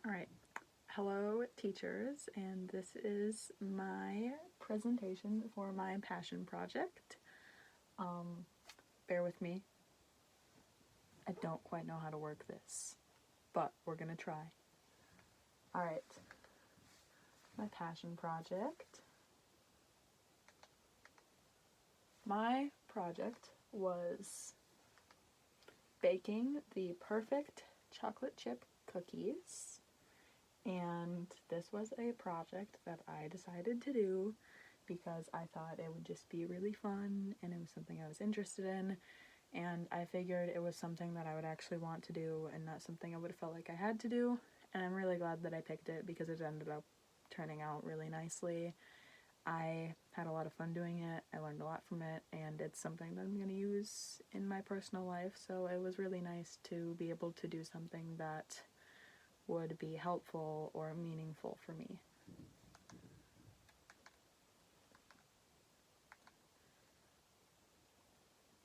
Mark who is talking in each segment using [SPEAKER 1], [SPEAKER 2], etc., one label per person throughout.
[SPEAKER 1] Alright, hello teachers, and this is my presentation for my passion project. Bear with me. I don't quite know how to work this, but we're gonna try. Alright, my passion project. My project was baking the perfect chocolate chip cookies. And this was a project that I decided to do because I thought it would just be really fun and it was something I was interested in, and I figured it was something that I would actually want to do and not something I would have felt like I had to do. And I'm really glad that I picked it because it ended up turning out really nicely. I had a lot of fun doing it, I learned a lot from it, and it's something that I'm going to use in my personal life, so it was really nice to be able to do something that would be helpful or meaningful for me.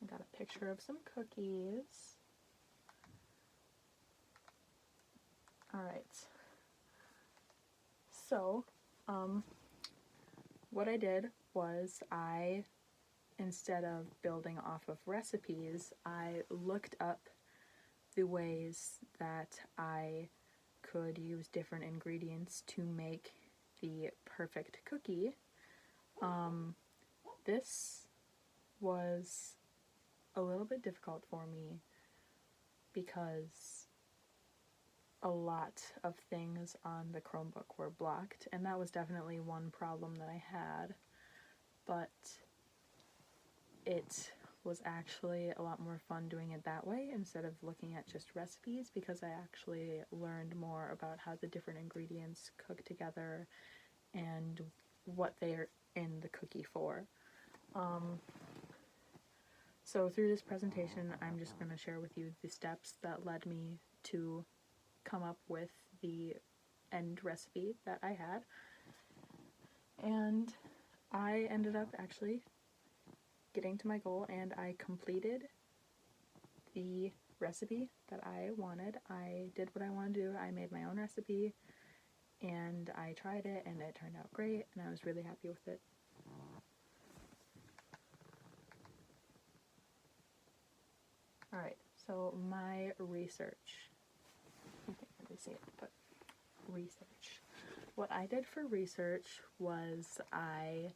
[SPEAKER 1] I got a picture of some cookies. Alright. So, what I did was instead of building off of recipes, I looked up the ways that I could use different ingredients to make the perfect cookie. This was a little bit difficult for me because a lot of things on the Chromebook were blocked, and that was definitely one problem that I had, but it was actually a lot more fun doing it that way instead of looking at just recipes, because I actually learned more about how the different ingredients cook together and what they're in the cookie for. So through this presentation, I'm just going to share with you the steps that led me to come up with the end recipe that I had. And I ended up actually getting to my goal, and I completed the recipe that I wanted. I did what I wanted to do. I made my own recipe, and I tried it, and it turned out great, and I was really happy with it. Alright, so my research. You can't really see it, but research. What I did for research was I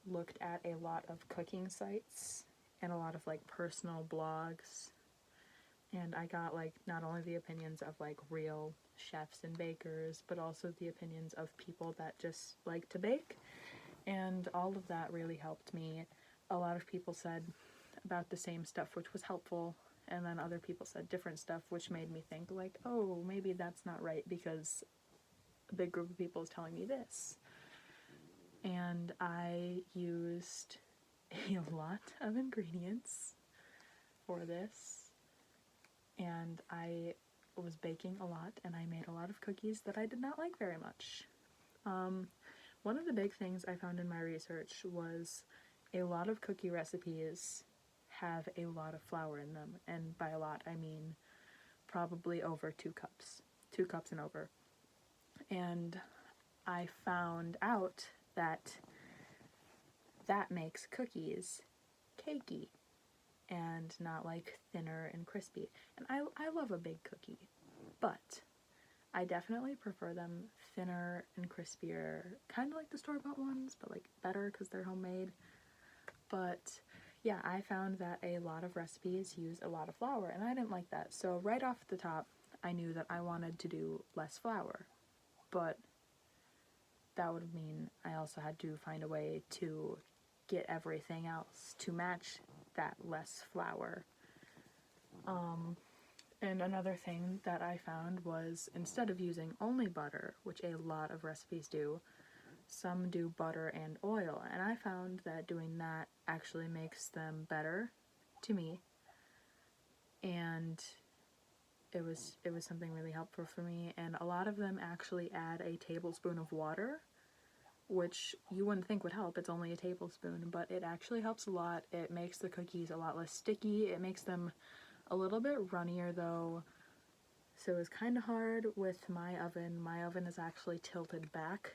[SPEAKER 1] looked at a lot of cooking sites and a lot of like personal blogs, and I got like not only the opinions of like real chefs and bakers, but also the opinions of people that just like to bake, and all of that really helped me. A lot of people said about the same stuff, which was helpful, and then other people said different stuff, which made me think like, oh, maybe that's not right because a big group of people is telling me this. And I used a lot of ingredients for this, and I was baking a lot, and I made a lot of cookies that I did not like very much. One of the big things I found in my research was a lot of cookie recipes have a lot of flour in them, and by a lot I mean probably over 2 cups. 2 cups and over. And I found out that makes cookies cakey and not like thinner and crispy. And I love a big cookie, but I definitely prefer them thinner and crispier, kind of like the store-bought ones, but like better because they're homemade. But yeah, I found that a lot of recipes use a lot of flour, and I didn't like that. So right off the top, I knew that I wanted to do less flour, but that would mean I also had to find a way to get everything else to match that less flour. And another thing that I found was, instead of using only butter, which a lot of recipes do, some do butter and oil, and I found that doing that actually makes them better to me, and it was something really helpful for me. And a lot of them actually add a tablespoon of water, which you wouldn't think would help. It's only a tablespoon, but it actually helps a lot. It makes the cookies a lot less sticky. It makes them a little bit runnier though, So it was kind of hard with my oven. My oven is actually tilted back,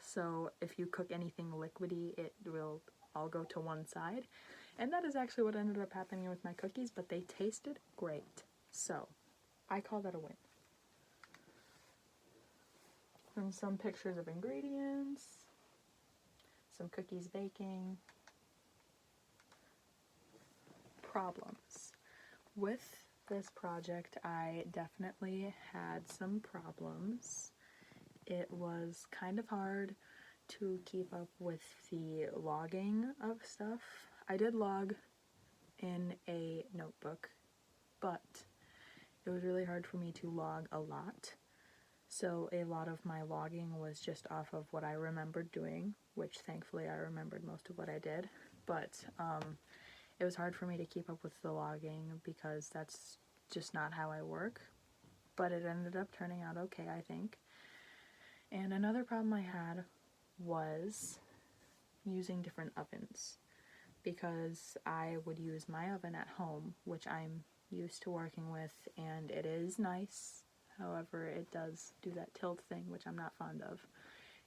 [SPEAKER 1] so if you cook anything liquidy, it will all go to one side. And that is actually what ended up happening with my cookies, but they tasted great. So I call that a win. And some pictures of ingredients, some cookies baking. Problems. With this project, I definitely had some problems. It was kind of hard to keep up with the logging of stuff. I did log in a notebook, but it was really hard for me to log a lot. So a lot of my logging was just off of what I remembered doing, which thankfully I remembered most of what I did. But it was hard for me to keep up with the logging because that's just not how I work. But it ended up turning out okay, I think. And another problem I had was using different ovens, because I would use my oven at home, which I'm used to working with, and it is nice. However, it does do that tilt thing, which I'm not fond of.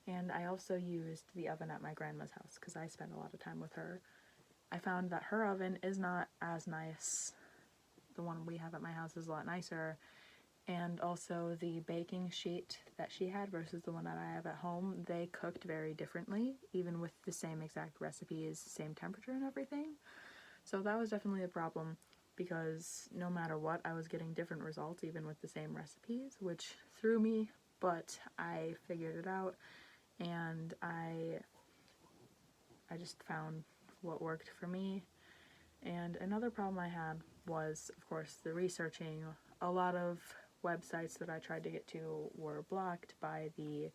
[SPEAKER 1] And I also used the oven at my grandma's house because I spent a lot of time with her. I found that her oven is not as nice. The one we have at my house is a lot nicer. And also the baking sheet that she had versus the one that I have at home, they cooked very differently, even with the same exact recipes, same temperature and everything. So that was definitely a problem, because no matter what, I was getting different results even with the same recipes, which threw me, but I figured it out, and I just found what worked for me. And another problem I had was, of course, the researching. A lot of websites that I tried to get to were blocked by the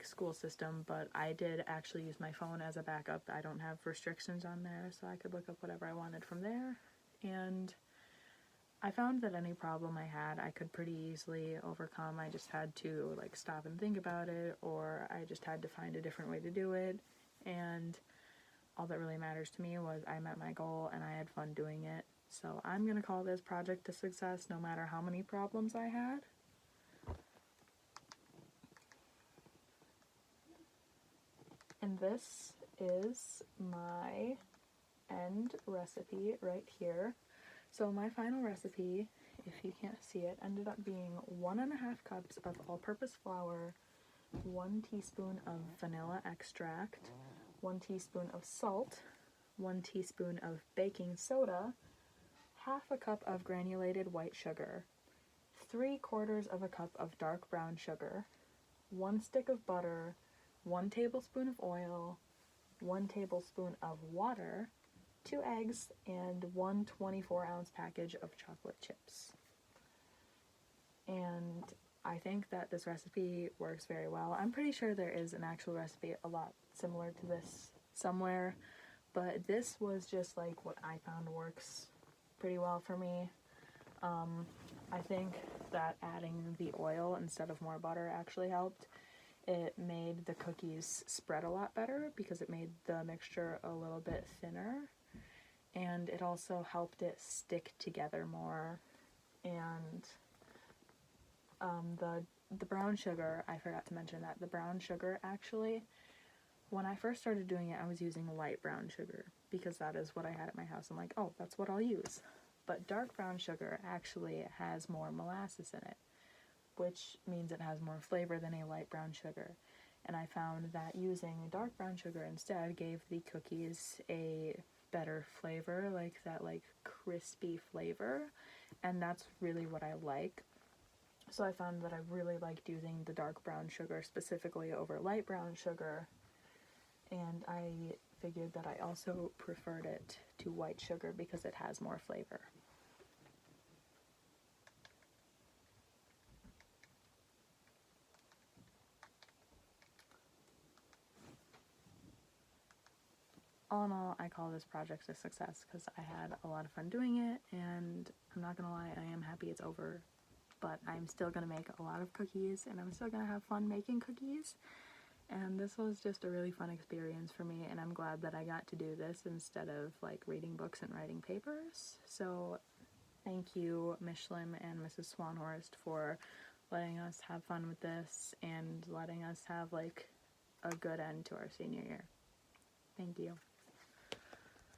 [SPEAKER 1] school system, but I did actually use my phone as a backup. I don't have restrictions on there, so I could look up whatever I wanted from there. And I found that any problem I had, I could pretty easily overcome. I just had to stop and think about it, or I just had to find a different way to do it. And all that really matters to me was I met my goal and I had fun doing it. So I'm going to call this project a success no matter how many problems I had. And this is my end recipe right here. So my final recipe, if you can't see it, ended up being 1.5 cups of all-purpose flour, 1 teaspoon of vanilla extract, 1 teaspoon of salt, 1 teaspoon of baking soda, half a cup of granulated white sugar, 3/4 of a cup of dark brown sugar, 1 stick of butter, 1 tablespoon of oil, 1 tablespoon of water, 2 eggs, and 1 24-ounce package of chocolate chips. And I think that this recipe works very well. I'm pretty sure there is an actual recipe a lot similar to this somewhere, but this was just what I found works pretty well for me. I think that adding the oil instead of more butter actually helped. It made the cookies spread a lot better because it made the mixture a little bit thinner, and it also helped it stick together more. And the brown sugar, I forgot to mention that the brown sugar, actually, when I first started doing it, I was using light brown sugar because that is what I had at my house. I'm like, oh, that's what I'll use. But dark brown sugar actually has more molasses in it, which means it has more flavor than a light brown sugar. And I found that using dark brown sugar instead gave the cookies a better flavor, that crispy flavor, and that's really what I like. So I found that I really liked using the dark brown sugar specifically over light brown sugar, and I figured that I also preferred it to white sugar because it has more flavor. All in all, I call this project a success because I had a lot of fun doing it, and I'm not gonna lie, I am happy it's over, but I'm still gonna make a lot of cookies, and I'm still gonna have fun making cookies, and this was just a really fun experience for me, and I'm glad that I got to do this instead of reading books and writing papers. So thank you, Miss Schlim and Mrs. Swanhorst, for letting us have fun with this and letting us have like a good end to our senior year. Thank you.